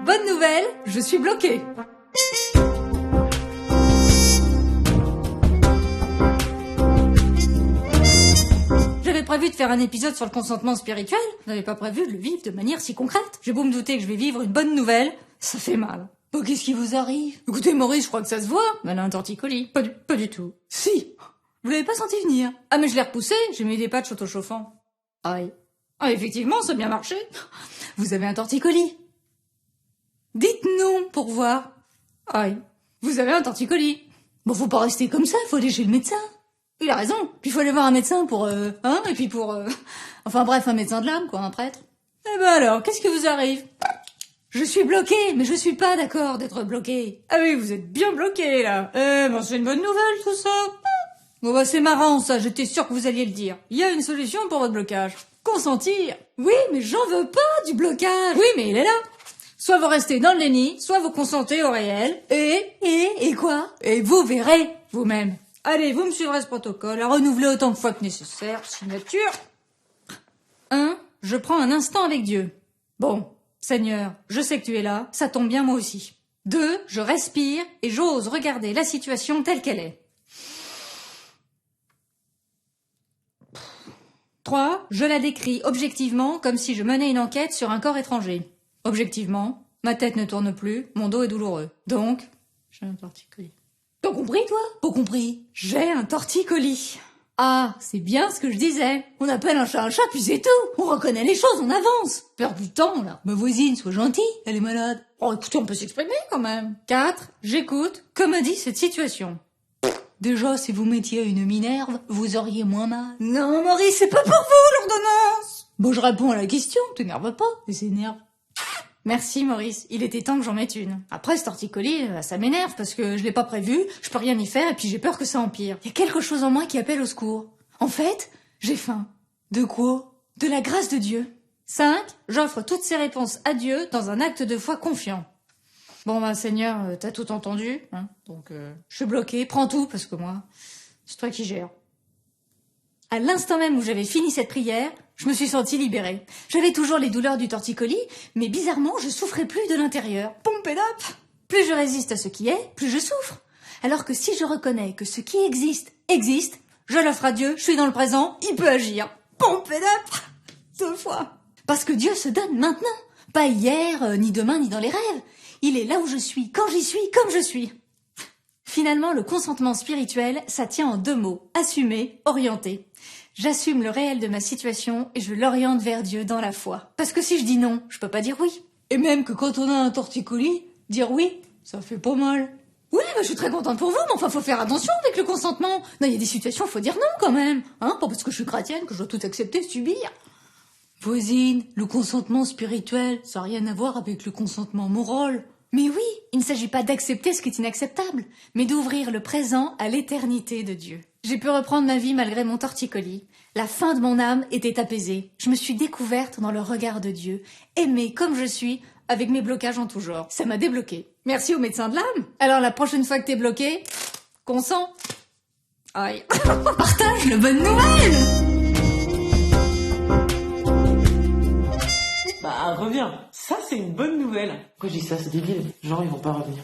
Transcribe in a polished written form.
Bonne nouvelle, je suis bloquée. J'avais prévu de faire un épisode sur le consentement spirituel, je n'avais pas prévu de le vivre de manière si concrète. J'ai beau me douter que je vais vivre une bonne nouvelle, ça fait mal. Oh, qu'est-ce qui vous arrive? Écoutez Maurice, je crois que ça se voit. Elle a un torticolis. Pas du tout. Si. Vous l'avez pas senti venir? Ah mais je l'ai repoussé, j'ai mis des patchs auto-chauffants. Aïe. Ah effectivement, ça a bien marché. Vous avez un torticolis. Dites non pour voir. Aïe. Vous avez un torticolis. Bon, faut pas rester comme ça, faut aller chez le médecin. Il a raison. Puis il faut aller voir un médecin pour, et puis pour, enfin bref, un médecin de l'âme, quoi, un prêtre. Eh ben alors, qu'est-ce qui vous arrive? Je suis bloquée, mais je suis pas d'accord d'être bloquée. Ah oui, vous êtes bien bloquée, là. Bon, c'est une bonne nouvelle, tout ça. Bon bah c'est marrant, ça, j'étais sûre que vous alliez le dire. Il y a une solution pour votre blocage. Consentir. Oui, mais j'en veux pas du blocage. Oui, mais il est là. Soit vous restez dans le déni, soit vous consentez au réel. Et quoi? Et vous verrez vous-même. Allez, vous me suivrez ce protocole, à renouveler autant de fois que nécessaire. Signature. 1. Je prends un instant avec Dieu. Bon, Seigneur, je sais que tu es là, ça tombe bien moi aussi. 2. Je respire et j'ose regarder la situation telle qu'elle est. 3. Je la décris objectivement comme si je menais une enquête sur un corps étranger. Objectivement, ma tête ne tourne plus, mon dos est douloureux. Donc, j'ai un torticolis. T'as compris, toi? Pas compris. J'ai un torticolis. Ah, c'est bien ce que je disais. On appelle un chat, puis c'est tout. On reconnaît les choses, on avance. Perd du temps, là. Ma voisine, sois gentille, elle est malade. Oh, écoutez, on peut s'exprimer, quand même. 4. J'écoute, comme a dit cette situation. Déjà, si vous mettiez une Minerve, vous auriez moins mal. Non, Maurice, c'est pas pour vous, l'ordonnance. Bon, je réponds à la question, t'énerve pas, mais c'est énerve. Merci, Maurice. Il était temps que j'en mette une. Après, ce torticolis, ça m'énerve parce que je l'ai pas prévu, je peux rien y faire et puis j'ai peur que ça empire. Il y a quelque chose en moi qui appelle au secours. En fait, j'ai faim. De quoi? De la grâce de Dieu. 5. J'offre toutes ces réponses à Dieu dans un acte de foi confiant. Bon, bah, Seigneur, t'as tout entendu, hein, donc je suis bloquée, prends tout, parce que moi, c'est toi qui gères. À l'instant même où j'avais fini cette prière, je me suis sentie libérée. J'avais toujours les douleurs du torticolis, mais bizarrement, je souffrais plus de l'intérieur. Pump it up! Plus je résiste à ce qui est, plus je souffre. Alors que si je reconnais que ce qui existe, existe, je l'offre à Dieu, je suis dans le présent, il peut agir. Pump it up! 2 fois. Parce que Dieu se donne maintenant. Pas hier, ni demain, ni dans les rêves. Il est là où je suis, quand j'y suis, comme je suis. Finalement, le consentement spirituel, ça tient en 2 mots. Assumer, orienter. J'assume le réel de ma situation et je l'oriente vers Dieu dans la foi. Parce que si je dis non, je peux pas dire oui. Et même que quand on a un torticolis, dire oui, ça fait pas mal. Oui, bah, je suis très contente pour vous, mais enfin, faut faire attention avec le consentement. Non, il y a des situations, faut dire non quand même. Hein, pas parce que je suis chrétienne que je dois tout accepter, subir. Voisine, le consentement spirituel, ça n'a rien à voir avec le consentement moral. Mais oui, il ne s'agit pas d'accepter ce qui est inacceptable, mais d'ouvrir le présent à l'éternité de Dieu. J'ai pu reprendre ma vie malgré mon torticolis. La faim de mon âme était apaisée. Je me suis découverte dans le regard de Dieu, aimée comme je suis, avec mes blocages en tout genre. Ça m'a débloquée. Merci au médecin de l'âme. Alors la prochaine fois que t'es bloqué, consent. Aïe. Partage la bonne nouvelle. Bah reviens, ça c'est une bonne nouvelle. Pourquoi je dis ça, c'est débile, genre ils vont pas revenir.